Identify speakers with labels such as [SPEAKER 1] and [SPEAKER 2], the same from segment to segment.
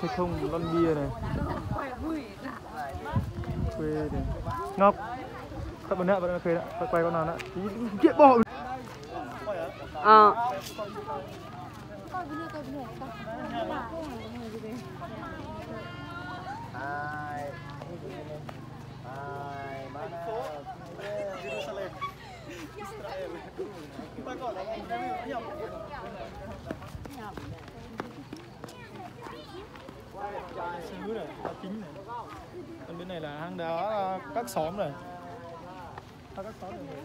[SPEAKER 1] cây thông lon bia này. Quê này. Ngọc. Các bạn bạn quay đã, quay con nào đã. Kiện bộ. Xứ này, kính này. Còn bên này là hang đá các xóm này. Các xóm này.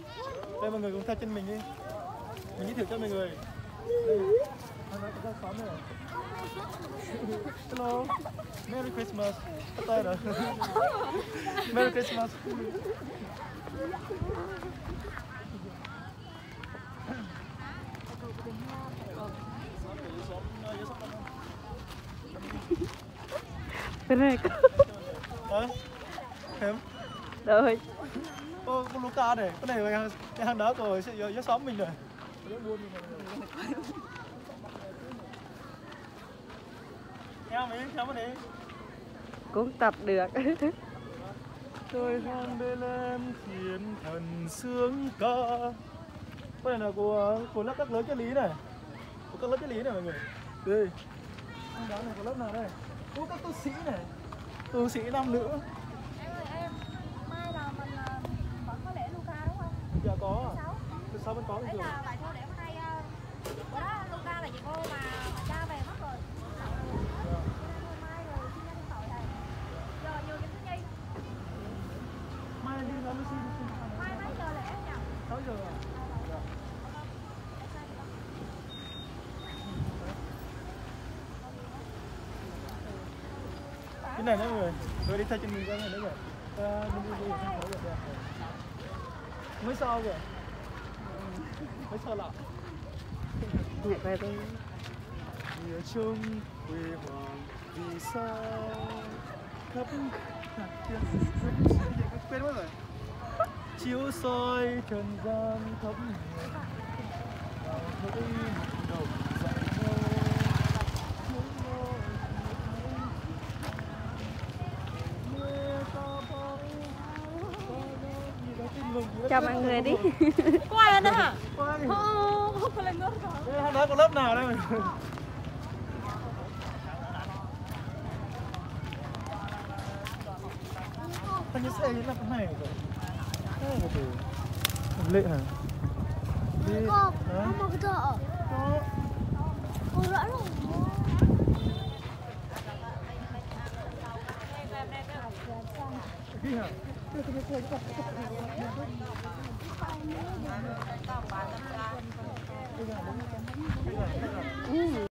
[SPEAKER 1] Đây mọi người cùng theo chân mình đi. Mình giới thiệu cho mọi người. Đây, hang đá các xóm này. Hello, Merry Christmas. Bắt tay rồi. Merry Christmas.
[SPEAKER 2] Rek.
[SPEAKER 1] Em.
[SPEAKER 2] Rồi.
[SPEAKER 1] Con Luca này, cái này là cái hang đá rồi, sẽ vô xóm mình rồi. Theo mình, theo mình đi.
[SPEAKER 2] Cũng tập được.
[SPEAKER 1] Tôi hang đê lên thiên thần sướng ca. Cái này là của lớp các lớp triết lý này. Của các lớp triết lý này mọi người. Đây. Hang đá này của lớp nào đây? Của các tu sĩ này. Tu sĩ nam nữ.
[SPEAKER 3] Em mai là mình vẫn có lễ Luca đúng không?
[SPEAKER 1] Dạ có. Thứ sáu vẫn có bình thường.
[SPEAKER 3] Đấy là bài thơ để hôm nay bữa đó Luca là chị cô mà cha về mất rồi. Mai rồi sinh nhật tội này. Giờ nhiều những thứ nhi.
[SPEAKER 1] Mai đi ra Lucy.
[SPEAKER 3] Mai mấy giờ lễ nhỉ?
[SPEAKER 1] 6 giờ à? Cái này nữa mọi người, tôi đi theo chân mình qua này nữa rồi. Mình đi thành phố rồi. Mới sao kìa? Mới sao lạ?
[SPEAKER 2] Mẹ quay tôi.
[SPEAKER 1] Địa chung quê hoàng vì sao khắp quên mất rồi. Chiếu soi trần gian thấm hiền vào nỗi đồng dậy
[SPEAKER 2] Chào mọi người đi.
[SPEAKER 3] Có ai lên đó hả?
[SPEAKER 1] Không
[SPEAKER 3] có lên nữa rồi.
[SPEAKER 1] hang đá có lớp nào đây? Anh như xe là cái này rồi. Lệ hả? Đi.
[SPEAKER 3] Không một cái thợ. Cô lỡ rồi.
[SPEAKER 1] Đi hả?